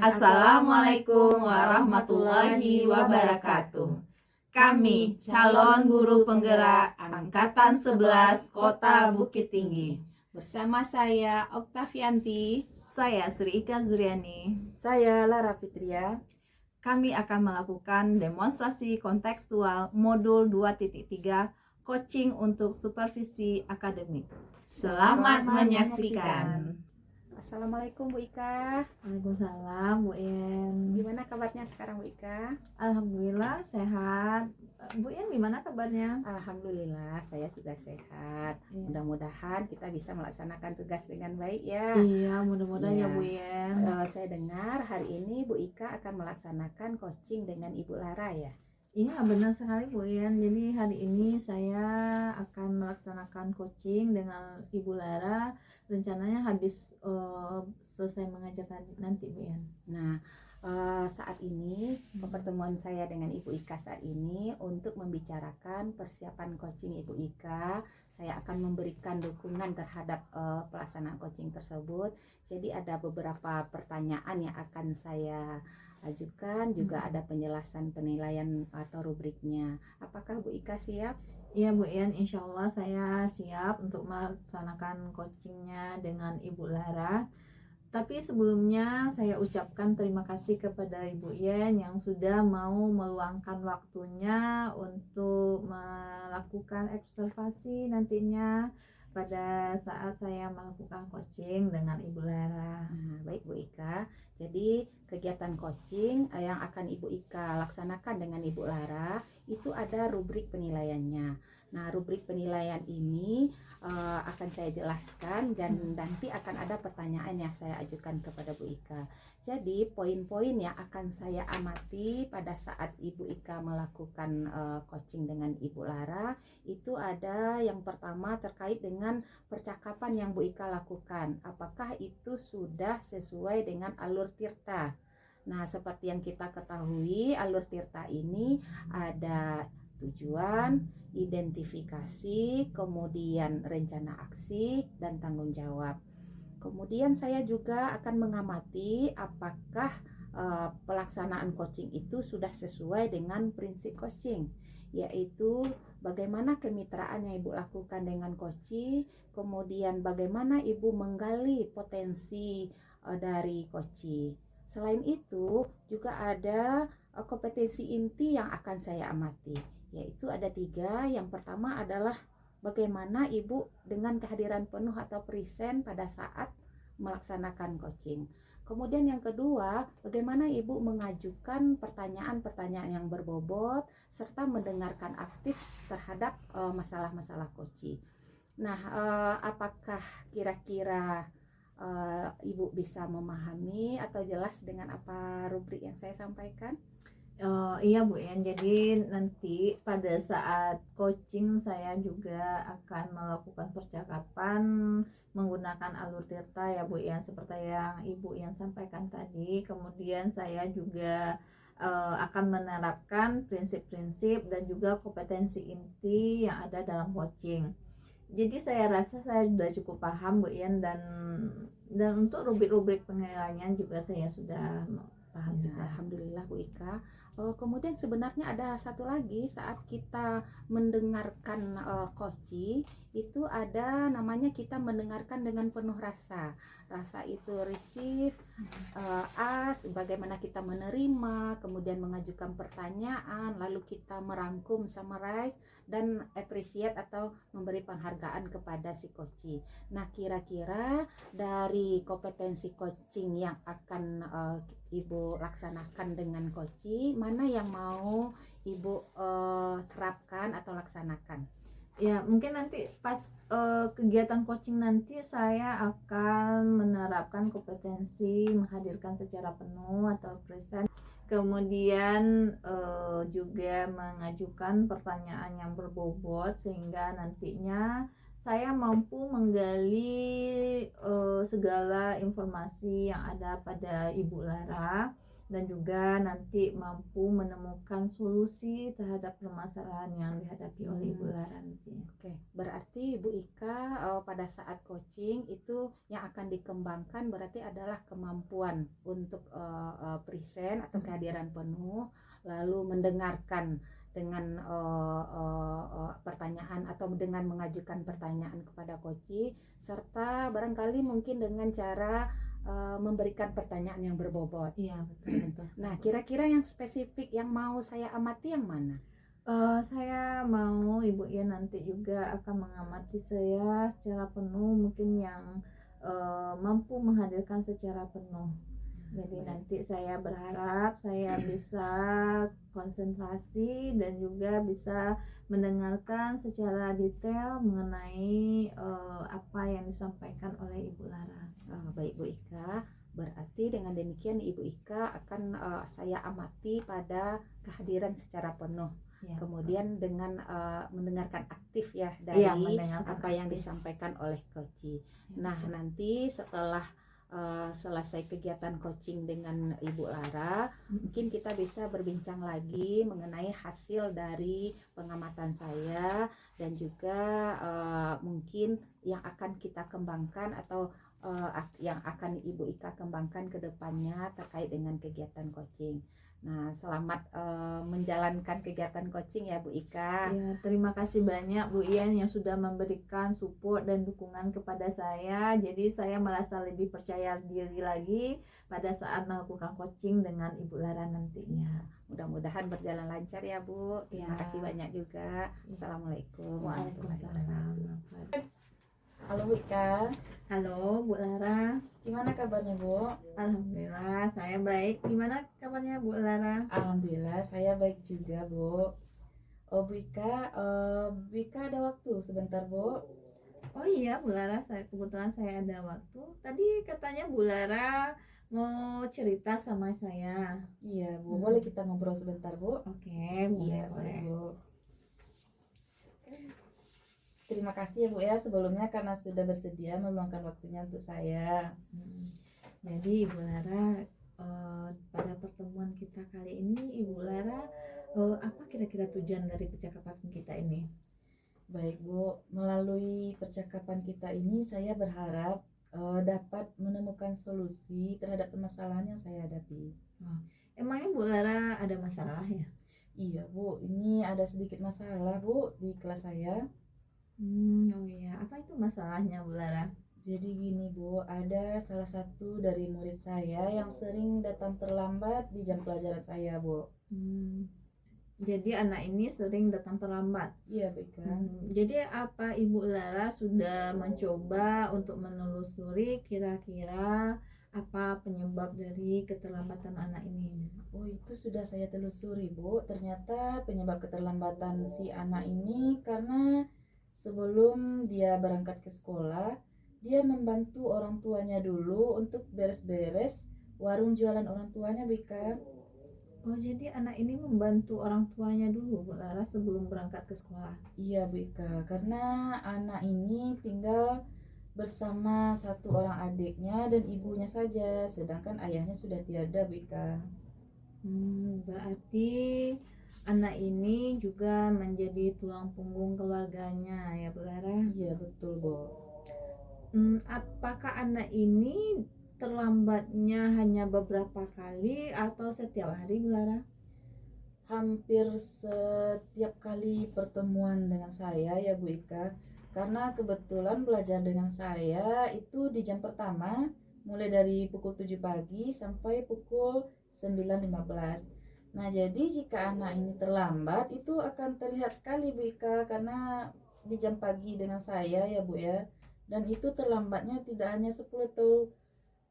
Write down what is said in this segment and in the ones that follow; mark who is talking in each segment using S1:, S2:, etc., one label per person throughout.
S1: Assalamualaikum warahmatullahi wabarakatuh. Kami calon guru penggerak Angkatan 11 Kota Bukit Tinggi.
S2: Bersama saya Oktavianti,
S1: Saya Sri Ika Zuriani.
S3: Saya Lara Fitria.
S1: Kami akan melakukan demonstrasi kontekstual modul 2.3 coaching untuk supervisi akademik. Selamat menyaksikan.
S3: Assalamualaikum Bu Ika.
S1: Waalaikumsalam Bu En.
S3: Gimana kabarnya sekarang Bu Ika?
S1: Alhamdulillah sehat. Bu En gimana kabarnya?
S3: Alhamdulillah saya juga sehat. Mudah-mudahan kita bisa melaksanakan tugas dengan baik ya.
S1: Iya, mudah-mudahan ya Bu En.
S3: Saya dengar hari ini Bu Ika akan melaksanakan coaching dengan Ibu Lara ya.
S1: Iya benar sekali Bu En. Jadi hari ini saya akan melaksanakan coaching dengan Ibu Lara. Rencananya habis selesai mengajar nanti Bu En.
S3: Nah, saat ini pertemuan saya dengan Ibu Ika saat ini untuk membicarakan persiapan coaching Ibu Ika. Saya akan memberikan dukungan terhadap pelaksanaan coaching tersebut. Jadi ada beberapa pertanyaan yang akan saya ajukan, juga ada penjelasan penilaian atau rubriknya. Apakah Bu Ika siap?
S1: Iya Bu En, insya Allah saya siap untuk melaksanakan coachingnya dengan Ibu Lara. Tapi sebelumnya saya ucapkan terima kasih kepada Ibu En yang sudah mau meluangkan waktunya untuk melakukan observasi nantinya pada saat saya melakukan coaching dengan Ibu Lara.
S3: Nah, baik Bu Ika. Jadi kegiatan coaching yang akan Ibu Ika laksanakan dengan Ibu Lara itu ada rubrik penilaiannya. Nah, rubrik penilaian ini akan saya jelaskan dan nanti akan ada pertanyaan yang saya ajukan kepada Bu Ika. Jadi poin-poin yang akan saya amati pada saat Ibu Ika melakukan coaching dengan Ibu Lara itu ada yang pertama terkait dengan percakapan yang Bu Ika lakukan. Apakah itu sudah sesuai dengan alur tirta? Nah, seperti yang kita ketahui, alur tirta ini ada tujuan, identifikasi, kemudian rencana aksi, dan tanggung jawab. Kemudian saya juga akan mengamati apakah pelaksanaan coaching itu sudah sesuai dengan prinsip coaching, yaitu bagaimana kemitraan yang Ibu lakukan dengan coaching, kemudian bagaimana Ibu menggali potensi dari coaching. Selain itu juga ada kompetensi inti yang akan saya amati, yaitu ada 3. Yang pertama adalah bagaimana Ibu dengan kehadiran penuh atau present pada saat melaksanakan coaching. Kemudian yang kedua, bagaimana Ibu mengajukan pertanyaan-pertanyaan yang berbobot serta mendengarkan aktif terhadap masalah-masalah coaching. Nah, apakah kira-kira Ibu bisa memahami atau jelas dengan apa rubrik yang saya sampaikan?
S1: Iya Bu En, jadi nanti pada saat coaching saya juga akan melakukan percakapan menggunakan alur tirta ya Bu En, seperti yang Ibu yang sampaikan tadi. Kemudian saya juga akan menerapkan prinsip-prinsip dan juga kompetensi inti yang ada dalam coaching. Jadi saya rasa saya sudah cukup paham Bu En, dan untuk rubrik-rubrik penilaian juga saya sudah paham juga.
S3: Alhamdulillah Bu Ika. Kemudian sebenarnya ada satu lagi saat kita mendengarkan coaching itu ada namanya kita mendengarkan dengan penuh rasa. Rasa itu receive, ask, bagaimana kita menerima, kemudian mengajukan pertanyaan, lalu kita merangkum, summarize, dan appreciate atau memberi penghargaan kepada si coaching. Nah, kira-kira dari kompetensi coaching yang akan Ibu laksanakan dengan coaching, mana yang mau Ibu terapkan atau laksanakan?
S1: Ya, mungkin nanti pas kegiatan coaching nanti saya akan menerapkan kompetensi menghadirkan secara penuh atau present. Kemudian juga mengajukan pertanyaan yang berbobot sehingga nantinya saya mampu menggali segala informasi yang ada pada Ibu Lara dan juga nanti mampu menemukan solusi terhadap permasalahan yang dihadapi oleh Ibu Lara nanti.
S3: Oke, berarti Bu Ika pada saat coaching itu yang akan dikembangkan berarti adalah kemampuan untuk present atau kehadiran penuh, lalu mendengarkan dengan pertanyaan atau dengan mengajukan pertanyaan kepada coach, serta barangkali mungkin dengan cara memberikan pertanyaan yang berbobot.
S1: Iya, betul.
S3: Nah, kira-kira yang spesifik yang mau saya amati yang mana?
S1: Saya mau Ibu Ian nanti juga akan mengamati saya secara penuh, mungkin yang mampu menghadirkan secara penuh. Jadi nanti saya berharap saya bisa konsentrasi dan juga bisa mendengarkan secara detail mengenai apa yang disampaikan oleh Ibu Lara.
S3: Baik Bu Ika, berarti dengan demikian Ibu Ika akan saya amati pada kehadiran secara penuh.
S1: Ya,
S3: Kemudian dengan mendengarkan aktif ya dari
S1: mendengarkan
S3: apa yang
S1: aktif.
S3: disampaikan oleh coach.
S1: Ya,
S3: Nah,
S1: betul.
S3: nanti setelah selesai kegiatan coaching dengan Ibu Lara, mungkin kita bisa berbincang lagi mengenai hasil dari pengamatan saya dan juga mungkin yang akan kita kembangkan atau yang akan Ibu Ika kembangkan ke depannya terkait dengan kegiatan coaching. Nah, selamat menjalankan kegiatan coaching ya Bu Ika.
S1: Ya, terima kasih banyak Bu Ian yang sudah memberikan support dan dukungan kepada saya. Jadi saya merasa lebih percaya diri lagi pada saat melakukan coaching dengan Ibu Lara nantinya.
S3: Mudah-mudahan berjalan lancar ya Bu. Terima kasih banyak juga. Assalamualaikum.
S1: Waalaikumsalam.
S3: Halo Bu Ika.
S1: Halo Bu Lara.
S3: Gimana kabarnya Bu?
S1: Alhamdulillah saya baik. Gimana kabarnya Bu Lara?
S4: Alhamdulillah saya baik juga Bu. Oh Bu Ika ada waktu sebentar Bu?
S1: Oh iya Bu Lara, kebetulan saya ada waktu. Tadi katanya Bu Lara mau cerita sama saya.
S4: Iya Bu, boleh kita ngobrol sebentar Bu?
S1: Oke,
S4: Iya
S1: boleh.
S4: Bu. Terima kasih ya Bu ya sebelumnya karena sudah bersedia meluangkan waktunya untuk saya.
S1: Jadi Ibu Lara, pada pertemuan kita kali ini Ibu Lara, apa kira-kira tujuan dari percakapan kita ini?
S4: Baik Bu, melalui percakapan kita ini saya berharap dapat menemukan solusi terhadap permasalahan yang saya hadapi.
S1: Emangnya Bu Lara ada masalah ya?
S4: Iya Bu, ini ada sedikit masalah Bu di kelas saya.
S1: Oh iya, apa itu masalahnya Bu Lara?
S4: Jadi gini Bu, ada salah satu dari murid saya yang sering datang terlambat di jam pelajaran saya Bu.
S1: Jadi anak ini sering datang terlambat.
S4: Iya Bu kan.
S1: Jadi apa Ibu Lara sudah mencoba untuk menelusuri kira-kira apa penyebab dari keterlambatan anak ini?
S4: Oh itu sudah saya telusuri Bu. Ternyata penyebab keterlambatan si anak ini karena sebelum dia berangkat ke sekolah, dia membantu orang tuanya dulu untuk beres-beres warung jualan orang tuanya Bu Ika.
S1: Oh jadi anak ini membantu orang tuanya dulu Bu Lara sebelum berangkat ke sekolah?
S4: Iya Bu Ika, karena anak ini tinggal bersama satu orang adiknya dan ibunya saja, sedangkan ayahnya sudah tiada Bu Ika.
S1: Berarti anak ini juga menjadi tulang punggung keluarganya ya Bu Lara?
S4: Iya betul Bu.
S1: Apakah anak ini terlambatnya hanya beberapa kali atau setiap hari Bu Lara?
S4: Hampir setiap kali pertemuan dengan saya ya Bu Ika, karena kebetulan belajar dengan saya itu di jam pertama mulai dari pukul 7 pagi sampai pukul 9.15. Nah jadi jika anak ini terlambat itu akan terlihat sekali Bu Ika, karena di jam pagi dengan saya ya Bu ya, dan itu terlambatnya tidak hanya 10 atau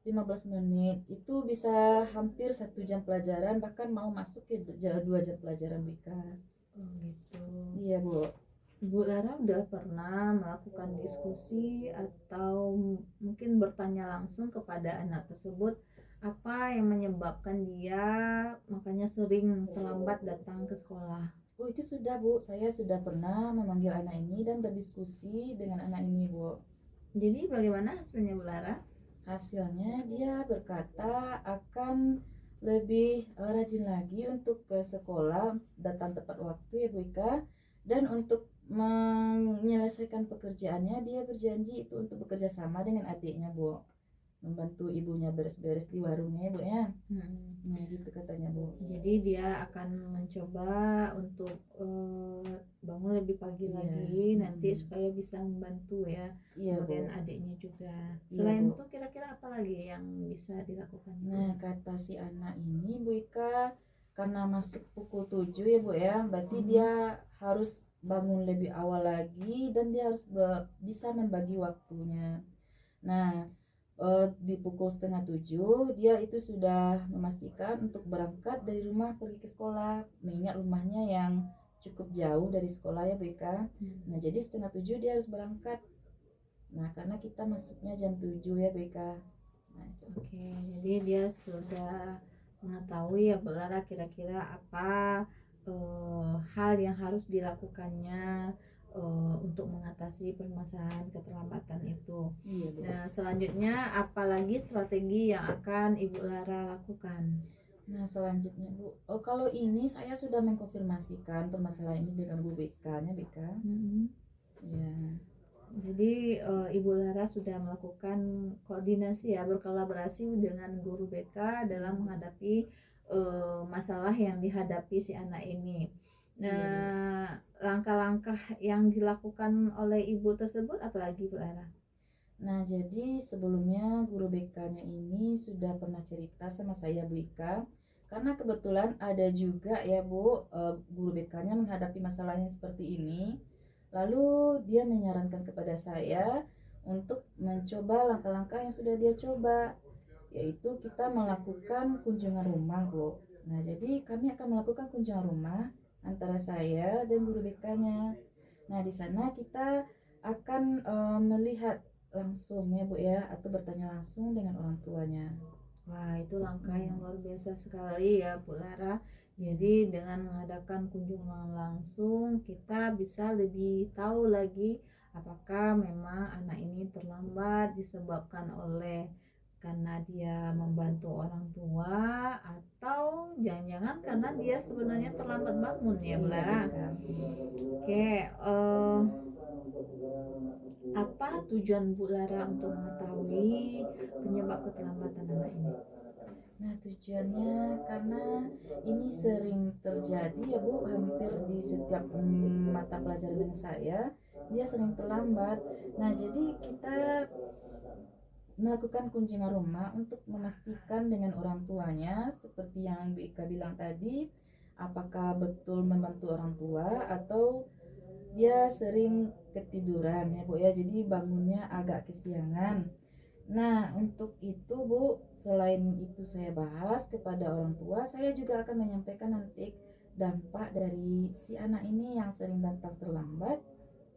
S4: 15 menit, itu bisa hampir 1 jam pelajaran, bahkan mau masuk ke 2 jam pelajaran Bu Ika.
S1: Oh gitu.
S4: Iya Bu.
S1: Bu Lara udah pernah melakukan diskusi atau mungkin bertanya langsung kepada anak tersebut apa yang menyebabkan dia makanya sering terlambat datang ke sekolah?
S4: Oh itu sudah Bu, saya sudah pernah memanggil anak ini dan berdiskusi dengan anak ini Bu.
S1: Jadi bagaimana hasilnya Bu Lara?
S4: Hasilnya dia berkata akan lebih rajin lagi untuk ke sekolah, datang tepat waktu ya Bu Ika. Dan untuk menyelesaikan pekerjaannya, dia berjanji itu untuk bekerja sama dengan adiknya Bu, membantu ibunya beres-beres di warungnya ya Bu ya. Nah gitu katanya Bu.
S1: Jadi dia akan mencoba untuk bangun lebih pagi
S4: Iya.
S1: lagi nanti supaya bisa membantu ya.
S4: Iya Bu.
S1: Kemudian adiknya juga.
S4: Iya,
S1: Selain
S4: Bu.
S1: itu kira-kira apa lagi yang bisa dilakukan?
S4: Nah kata si anak ini Bu Ika, karena masuk pukul 7 ya Bu ya, berarti dia harus bangun lebih awal lagi dan dia harus bisa membagi waktunya. Nah di pukul setengah 7 dia itu sudah memastikan untuk berangkat dari rumah pergi ke sekolah, mengingat rumahnya yang cukup jauh dari sekolah ya Bu Ika. Nah jadi setengah 7 dia harus berangkat. Nah karena kita masuknya jam 7 ya Bu Ika. Nah, itu.
S1: Oke, jadi dia sudah mengetahui ya Bu Lara kira-kira apa hal yang harus dilakukannya untuk mengatasi permasalahan keterlambatan itu.
S4: Iya Bu.
S1: Nah, selanjutnya apalagi strategi yang akan Ibu Lara lakukan?
S4: Nah selanjutnya Bu, kalau ini saya sudah mengkonfirmasikan permasalahan ini dengan Bu BK-nya BK. Ya.
S1: Jadi Ibu Lara sudah melakukan koordinasi ya, berkolaborasi dengan guru BK dalam menghadapi masalah yang dihadapi si anak ini. Nah, langkah-langkah yang dilakukan oleh ibu tersebut apalagi Bu Lara?
S4: Nah jadi sebelumnya guru BK-nya ini sudah pernah cerita sama saya Bu Ika, karena kebetulan ada juga ya Bu guru BK-nya menghadapi masalahnya seperti ini. Lalu dia menyarankan kepada saya untuk mencoba langkah-langkah yang sudah dia coba, yaitu kita melakukan kunjungan rumah Bu. Nah jadi kami akan melakukan kunjungan rumah antara saya dan guru BK-nya. Nah di sana kita akan melihat langsung ya Bu ya, atau bertanya langsung dengan orang tuanya.
S1: Wah, itu langkah yang luar biasa sekali ya Bu Lara. Jadi dengan mengadakan kunjungan langsung kita bisa lebih tahu lagi apakah memang anak ini terlambat disebabkan oleh karena dia membantu orang tua atau jangan-jangan karena dia sebenarnya terlambat bangun ya Bu Lara. Oke, apa tujuan Bu Lara untuk mengetahui penyebab keterlambatan anak ini?
S4: Nah tujuannya karena ini sering terjadi ya Bu, hampir di setiap mata pelajaran dengan saya dia sering terlambat. Nah jadi kita melakukan kunjungan rumah untuk memastikan dengan orang tuanya seperti yang Bu Ika bilang tadi, apakah betul membantu orang tua atau dia sering ketiduran ya Bu ya, jadi bangunnya agak kesiangan. Nah untuk itu Bu, selain itu saya bahas kepada orang tua, saya juga akan menyampaikan nanti dampak dari si anak ini yang sering datang terlambat,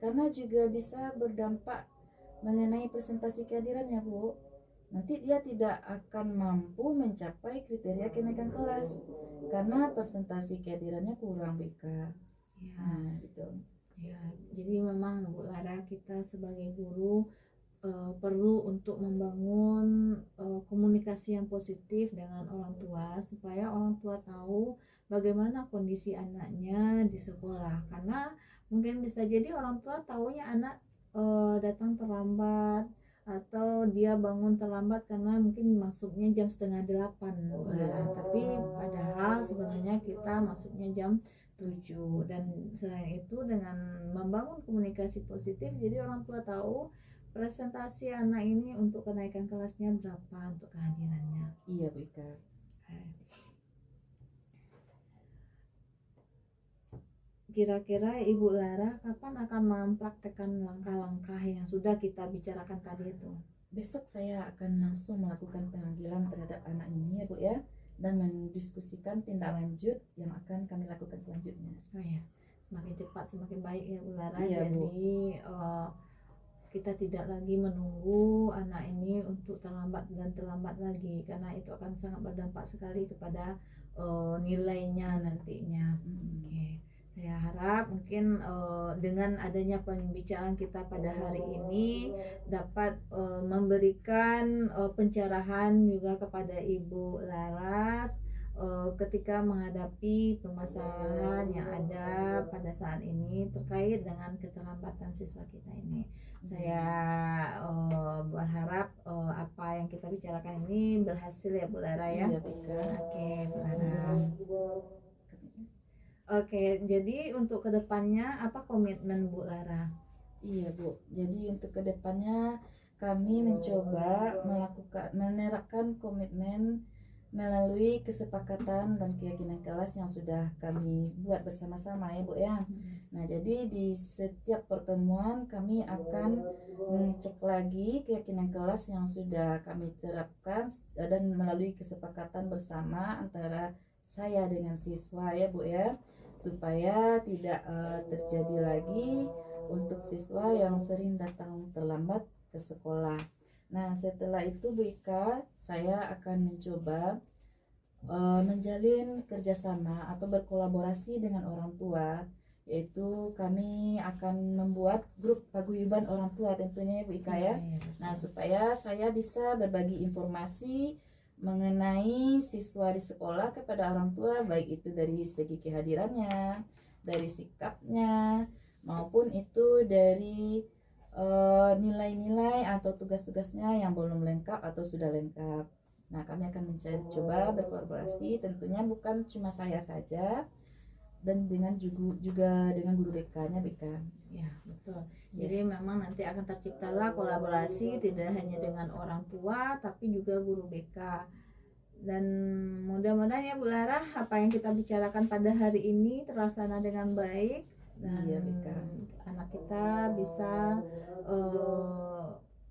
S4: karena juga bisa berdampak mengenai presentasi kehadirannya Bu. Nanti dia tidak akan mampu mencapai kriteria kenaikan kelas karena presentasi kehadirannya kurang BK.
S1: Ya,
S4: Nah gitu.
S1: ya, jadi memang Bu Lara kita sebagai guru perlu untuk membangun komunikasi yang positif dengan orang tua supaya orang tua tahu bagaimana kondisi anaknya di sekolah, karena mungkin bisa jadi orang tua taunya anak datang terlambat atau dia bangun terlambat karena mungkin masuknya jam 7:30 tapi padahal sebenarnya kita masuknya jam 7. Dan selain itu dengan membangun komunikasi positif jadi orang tua tahu presentasi anak ini untuk kenaikan kelasnya berapa untuk kehadirannya.
S4: Iya Bu Ika.
S1: Kira-kira Ibu Lara kapan akan mempraktekkan langkah-langkah yang sudah kita bicarakan tadi itu?
S4: Besok saya akan langsung melakukan pemanggilan terhadap anak ini ya Bu ya, dan mendiskusikan tindak lanjut yang akan kami lakukan selanjutnya.
S1: Oh ya, semakin cepat semakin baik ya Bu Lara.
S4: Iya, Bu.
S1: Jadi kita tidak lagi menunggu anak ini untuk terlambat dan terlambat lagi, karena itu akan sangat berdampak sekali kepada nilainya nantinya. Oke. Saya harap mungkin dengan adanya pembicaraan kita pada hari ini dapat memberikan pencerahan juga kepada Ibu Laras ketika menghadapi permasalahan yang ada pada saat ini terkait dengan keterlambatan siswa kita ini. Saya berharap apa yang kita bicarakan ini berhasil ya Bu Lara ya.
S4: Iya, Bu Ika.
S1: Oke, Bu Lara. Oke, jadi untuk kedepannya apa komitmen Bu Lara?
S4: Iya Bu, jadi untuk kedepannya kami mencoba menerapkan komitmen melalui kesepakatan dan keyakinan kelas yang sudah kami buat bersama-sama ya Bu ya. Nah jadi di setiap pertemuan kami akan mengecek lagi keyakinan kelas yang sudah kami terapkan dan melalui kesepakatan bersama antara saya dengan siswa ya Bu ya, supaya tidak terjadi lagi untuk siswa yang sering datang terlambat ke sekolah. Nah setelah itu Bu Ika, saya akan mencoba menjalin kerjasama atau berkolaborasi dengan orang tua, yaitu kami akan membuat grup paguyuban orang tua tentunya Bu Ika ya. Nah supaya saya bisa berbagi informasi mengenai siswa di sekolah kepada orang tua, baik itu dari segi kehadirannya, dari sikapnya, maupun itu dari nilai-nilai atau tugas-tugasnya yang belum lengkap atau sudah lengkap. Nah kami akan coba berkolaborasi, tentunya bukan cuma saya saja, dan dengan juga dengan guru BK-nya BK.
S1: Ya betul. Jadi memang nanti akan terciptalah kolaborasi tidak hanya dengan orang tua tapi juga guru BK. Dan mudah-mudahan ya Bu Lara apa yang kita bicarakan pada hari ini terlaksana dengan baik dan
S4: Iya, BK.
S1: anak kita bisa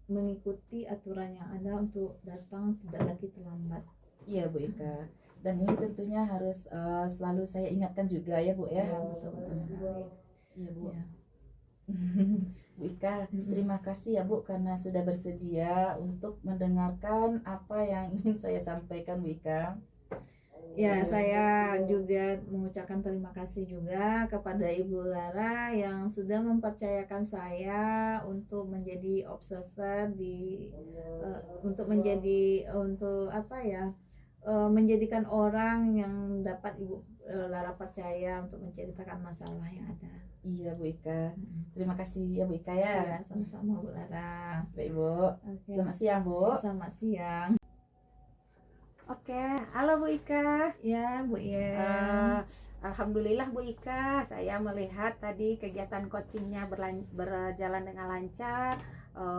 S1: mengikuti aturan yang ada untuk datang tidak lagi terlambat.
S4: Iya Bu Ika. Dan ini tentunya harus selalu saya ingatkan juga ya Bu ya.
S1: Betul sekali.
S4: Iya Bu.
S1: Ya.
S4: Bu Ika, terima kasih ya Bu karena sudah bersedia untuk mendengarkan apa yang ingin saya sampaikan Bu Ika.
S1: Ya, saya juga mengucapkan terima kasih juga kepada Ibu Lara yang sudah mempercayakan saya untuk menjadi observer menjadikan orang yang dapat Ibu Lara percaya untuk menceritakan masalah yang ada.
S4: Iya Bu Ika. Terima kasih ya Bu Ika ya.
S1: Ya, sama-sama Bu Lara.
S4: Baik Bu.
S1: Oke.
S4: Selamat siang Bu.
S1: Selamat siang.
S2: Oke, halo Bu Ika.
S1: Ya, Bu Yen.
S2: Alhamdulillah Bu Ika, saya melihat tadi kegiatan coachingnya berjalan dengan lancar.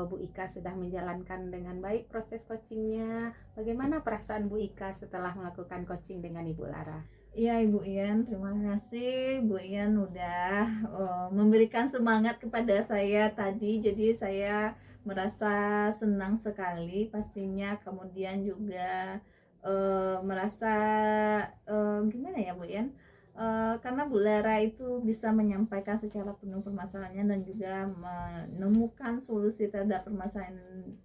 S2: Bu Ika sudah menjalankan dengan baik proses coachingnya. Bagaimana perasaan Bu Ika setelah melakukan coaching dengan Ibu Lara?
S1: Iya Ibu Ian, terima kasih Bu Ian udah memberikan semangat kepada saya tadi. Jadi saya merasa senang sekali pastinya, kemudian juga merasa gimana ya Bu Ian, karena Bu Lara itu bisa menyampaikan secara penuh permasalahannya dan juga menemukan solusi terhadap permasalahan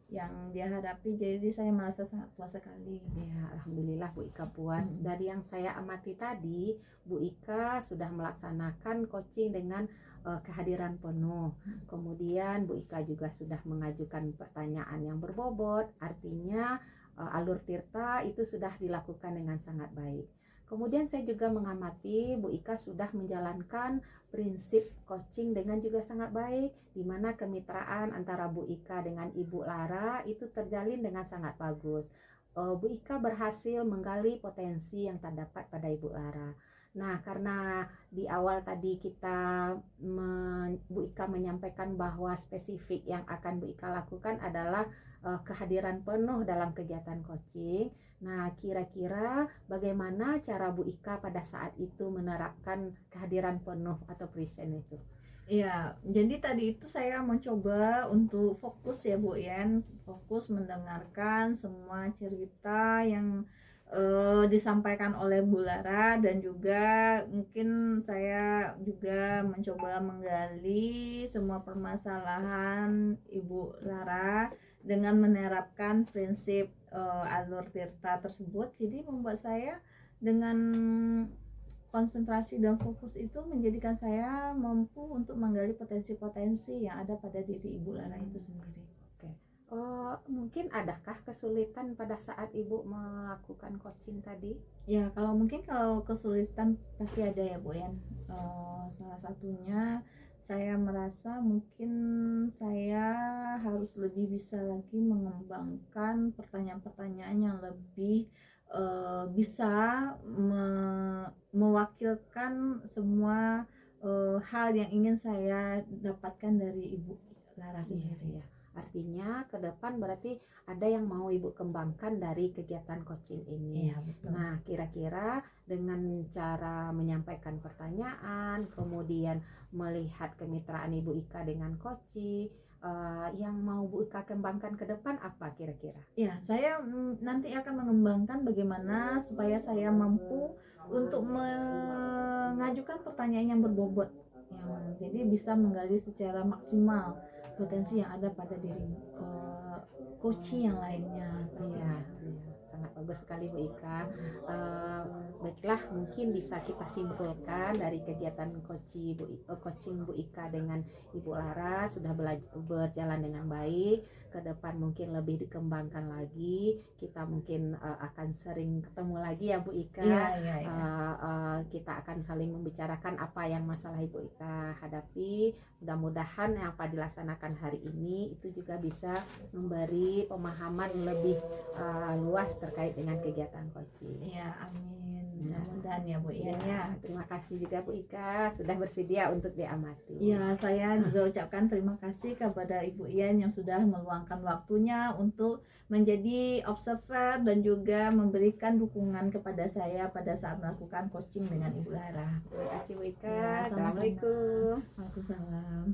S1: yang dia hadapi. Jadi saya merasa sangat puas sekali.
S2: Ya, alhamdulillah Bu Ika puas. Dari yang saya amati tadi, Bu Ika sudah melaksanakan coaching dengan kehadiran penuh. Kemudian Bu Ika juga sudah mengajukan pertanyaan yang berbobot. Artinya alur tirta itu sudah dilakukan dengan sangat baik. Kemudian saya juga mengamati Bu Ika sudah menjalankan prinsip coaching dengan juga sangat baik, di mana kemitraan antara Bu Ika dengan Ibu Lara itu terjalin dengan sangat bagus. Bu Ika berhasil menggali potensi yang terdapat pada Ibu Lara. Nah, karena di awal tadi Bu Ika menyampaikan bahwa spesifik yang akan Bu Ika lakukan adalah kehadiran penuh dalam kegiatan coaching. Nah, kira-kira bagaimana cara Bu Ika pada saat itu menerapkan kehadiran penuh atau present itu?
S1: Ya, jadi tadi itu saya mencoba untuk fokus ya Bu Yen, fokus mendengarkan semua cerita yang disampaikan oleh Bu Lara, dan juga mungkin saya juga mencoba menggali semua permasalahan Ibu Lara dengan menerapkan prinsip alur tirta tersebut. Jadi membuat saya dengan konsentrasi dan fokus itu menjadikan saya mampu untuk menggali potensi-potensi yang ada pada diri Ibu Lara itu sendiri.
S2: Mungkin adakah kesulitan pada saat Ibu melakukan coaching tadi?
S1: Ya, kalau kesulitan pasti ada ya Bu ya. Salah satunya saya merasa mungkin saya harus lebih bisa lagi mengembangkan pertanyaan-pertanyaan yang lebih bisa mewakilkan semua hal yang ingin saya dapatkan dari Ibu Lara sendiri.
S2: Iya. Artinya ke depan berarti ada yang mau Ibu kembangkan dari kegiatan coaching ini.
S1: Iya, betul.
S2: Nah, kira-kira dengan cara menyampaikan pertanyaan, kemudian melihat kemitraan Ibu Ika dengan coaching, yang mau Bu Ika kembangkan ke depan apa kira-kira?
S1: Ya, saya nanti akan mengembangkan bagaimana supaya saya mampu untuk mengajukan pertanyaan yang berbobot, yang jadi bisa menggali secara maksimal potensi yang ada pada diri coaching yang lainnya.
S2: Iya, sangat bagus sekali Bu Ika. Baiklah, mungkin bisa kita simpulkan dari kegiatan coaching Bu Ika dengan Ibu Lara sudah berjalan dengan baik. Ke depan mungkin lebih dikembangkan lagi. Kita mungkin akan sering ketemu lagi ya Bu Ika.
S1: Iya.
S2: Kita akan saling membicarakan apa yang masalah Ibu Ika hadapi. Mudah-mudahan yang apa dilaksanakan hari ini itu juga bisa memberi pemahaman lebih luas terkait dengan kegiatan coaching.
S1: Iya, amin. Mudah-mudahan ya Bu ya.
S2: Terima kasih juga Bu Ika sudah bersedia untuk diamati.
S1: Ya, saya juga ucapkan terima kasih kepada Ibu Ian yang sudah meluangkan waktunya untuk menjadi observer dan juga memberikan dukungan kepada saya pada saat melakukan coaching dengan Ibu Lara.
S2: Terima kasih Bu Ika.
S1: Ya, sama-sama.
S2: Assalamualaikum.
S1: Waalaikumsalam.